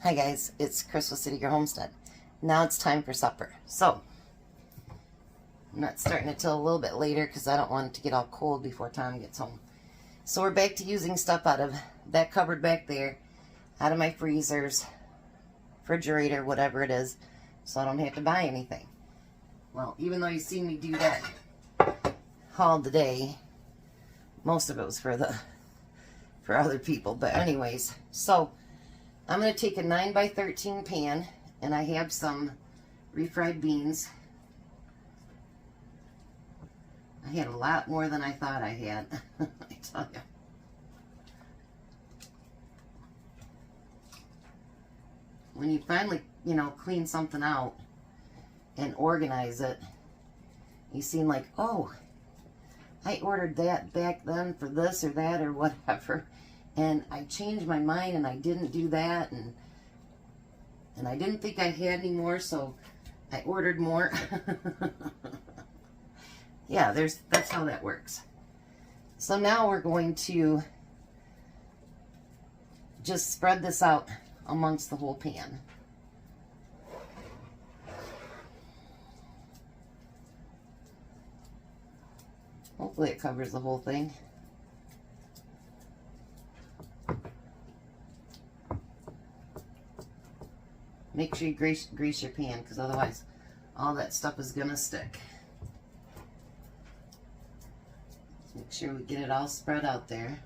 Hi guys, it's Crystal City Girl Homestead. Now it's time for supper. So, I'm not starting it till a little bit later because I don't want it to get all cold before Tom gets home. So we're back to using stuff out of that cupboard back there, out of my freezers, refrigerator, whatever it is, so I don't have to buy anything. Well, even though you see me do that haul today, most of it was for other people. But anyways, so I'm going to take a 9x13 pan, and I have some refried beans. I had a lot more than I thought I had, I tell you. When you finally, clean something out and organize it, you seem like, oh, I ordered that back then for this or that or whatever, and I changed my mind and I didn't do that, and I didn't think I had any more, so I ordered more. Yeah, that's how that works. So now we're going to just spread this out amongst the whole pan. Hopefully it covers the whole thing. Make sure you grease your pan, because otherwise all that stuff is going to stick. Let's make sure we get it all spread out there.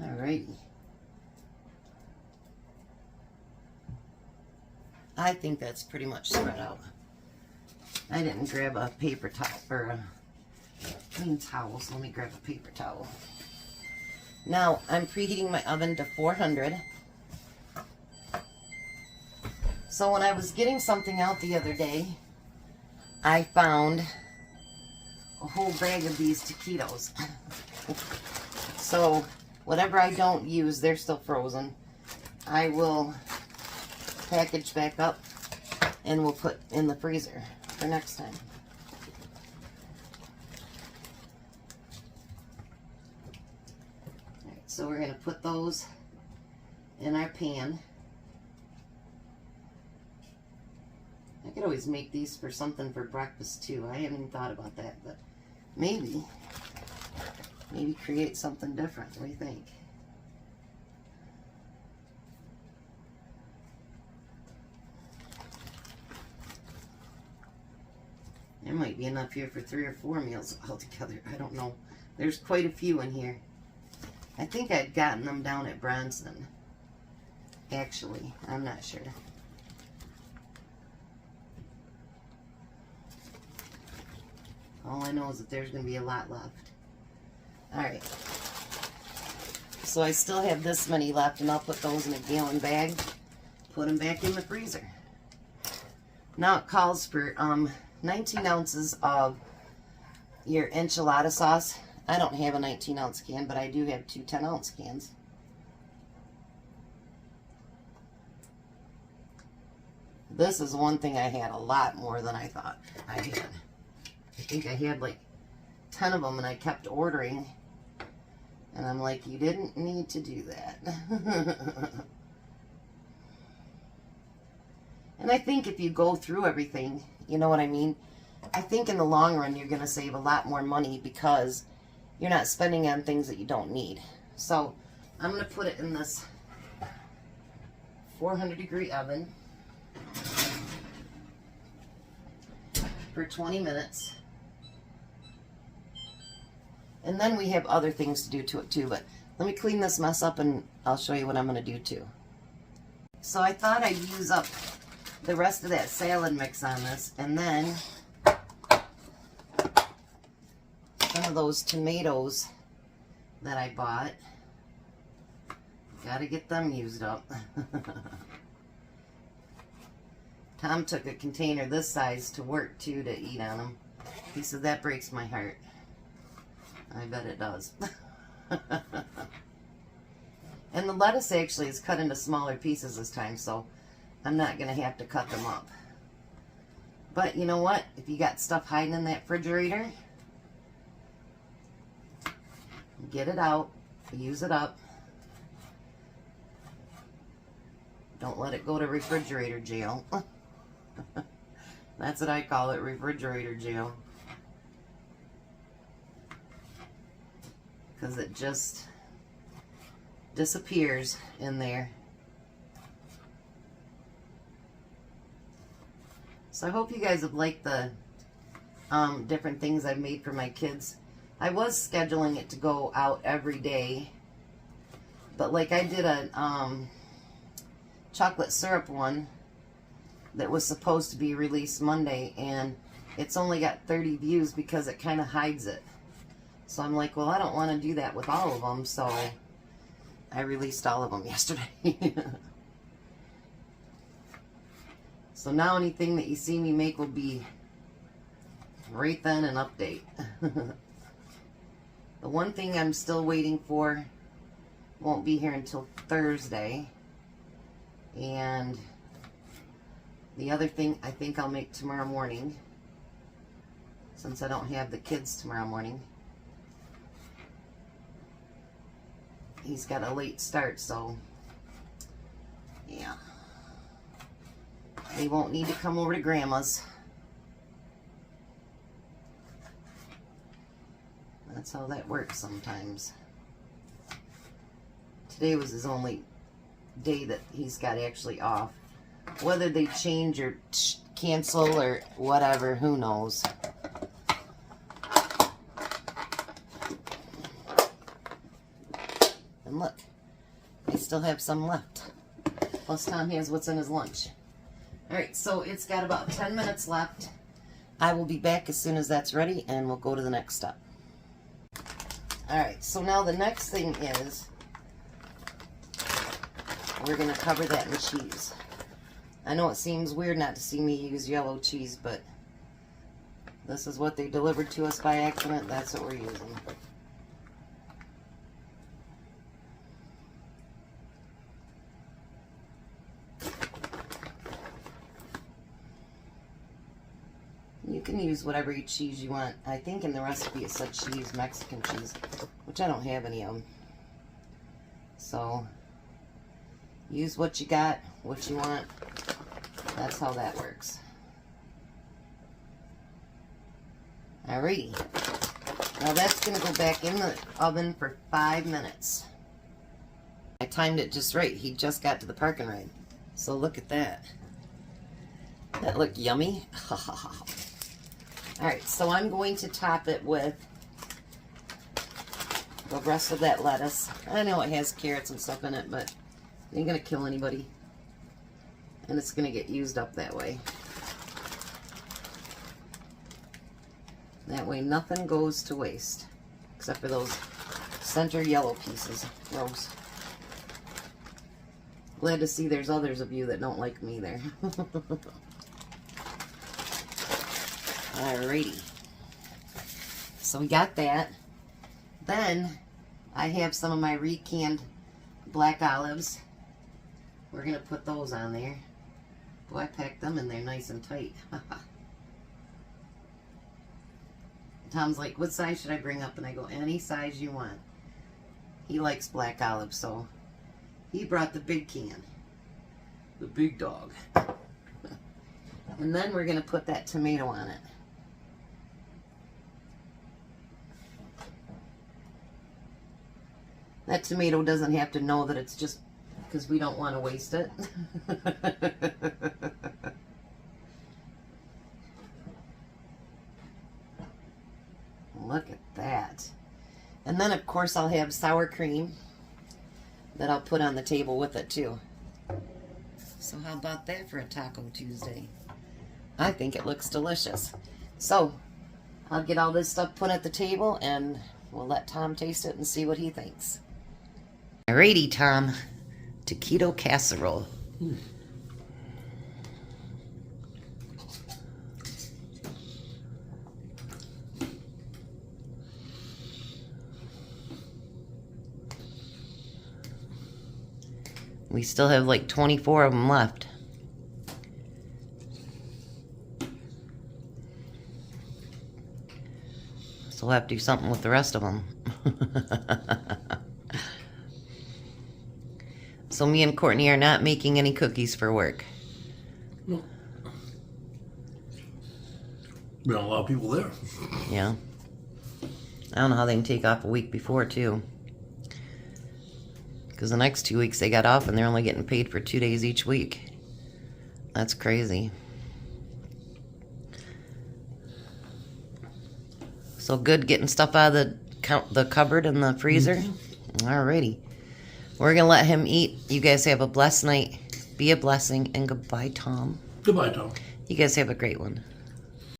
Alrighty. I think that's pretty much spread out. I didn't grab a paper towel or a clean towel, so let me grab a paper towel. Now I'm preheating my oven to 400. So when I was getting something out the other day, I found a whole bag of these taquitos. So whatever I don't use, they're still frozen, I will package back up and we'll put in the freezer for next time. Alright, so we're going to put those in our pan. I could always make these for something for breakfast too. I haven't even thought about that, but maybe create something different. What do you think? There might be enough here for 3 or 4 meals altogether. I don't know. There's quite a few in here. I think I'd gotten them down at Bronson. Actually, I'm not sure. All I know is that there's going to be a lot left. Alright. So I still have this many left, and I'll put those in a gallon bag. Put them back in the freezer. Now it calls for 19 ounces of your enchilada sauce. I don't have a 19-ounce can, but I do have 2 10-ounce cans. This is one thing I had a lot more than I thought I had. I think I had like 10 of them, and I kept ordering. And I'm like, you didn't need to do that. And I think if you go through everything, you know what I mean? I think in the long run you're going to save a lot more money because you're not spending on things that you don't need. So I'm going to put it in this 400-degree oven for 20 minutes. And then we have other things to do to it too, but let me clean this mess up and I'll show you what I'm going to do too. So I thought I'd use up the rest of that salad mix on this, and then some of those tomatoes that I bought. Gotta get them used up. Tom took a container this size to work too to eat on them. He said that breaks my heart. I bet it does. And the lettuce actually is cut into smaller pieces this time, so I'm not going to have to cut them up. But you know what? If you got stuff hiding in that refrigerator, get it out, use it up. Don't let it go to refrigerator jail. That's what I call it, refrigerator jail. Because it just disappears in there. So I hope you guys have liked the different things I've made for my kids. I was scheduling it to go out every day, but like I did a chocolate syrup one that was supposed to be released Monday, and it's only got 30 views because it kind of hides it. So I'm like, well, I don't want to do that with all of them, so I released all of them yesterday. So now anything that you see me make will be right then an update. The one thing I'm still waiting for won't be here until Thursday. And the other thing I think I'll make tomorrow morning, since I don't have the kids tomorrow morning. He's got a late start, so yeah. They won't need to come over to Grandma's. That's how that works sometimes. Today was his only day that he's got actually off. Whether they change or cancel or whatever, who knows. And look, I still have some left. Plus Tom has what's in his lunch. Alright, so it's got about 10 minutes left. I will be back as soon as that's ready, and we'll go to the next step. Alright, so now the next thing is we're going to cover that in cheese. I know it seems weird not to see me use yellow cheese, but this is what they delivered to us by accident. That's what we're using. You can use whatever cheese you want. I think in the recipe it said she used Mexican cheese, which I don't have any of them. So, use what you got, what you want. That's how that works. Alrighty. Now that's going to go back in the oven for 5 minutes. I timed it just right. He just got to the parking ride. So look at that. That looked yummy. Alright, so I'm going to top it with the rest of that lettuce. I know it has carrots and stuff in it, but it ain't going to kill anybody. And it's going to get used up that way. That way nothing goes to waste. Except for those center yellow pieces. Gross. Glad to see there's others of you that don't like me there. Alrighty. So we got that. Then I have some of my recanned black olives. We're going to put those on there. Boy, I packed them in there nice and tight. Tom's like, what size should I bring up? And I go, any size you want. He likes black olives, so he brought the big can. The big dog. And then we're going to put that tomato on it. That tomato doesn't have to know that it's just because we don't want to waste it. Look at that. And then, of course, I'll have sour cream that I'll put on the table with it, too. So how about that for a Taco Tuesday? I think it looks delicious. So, I'll get all this stuff put at the table, and we'll let Tom taste it and see what he thinks. Alrighty, Tom. Taquito casserole. We still have like 24 of them left. So we'll have to do something with the rest of them. So me and Courtney are not making any cookies for work. No. Been a lot of people there. Yeah. I don't know how they can take off a week before, too. Because the next 2 weeks they got off and they're only getting paid for 2 days each week. That's crazy. So good getting stuff out of the cupboard and the freezer? Mm-hmm. Alrighty. We're going to let him eat. You guys have a blessed night. Be a blessing. And goodbye, Tom. Goodbye, Tom. You guys have a great one.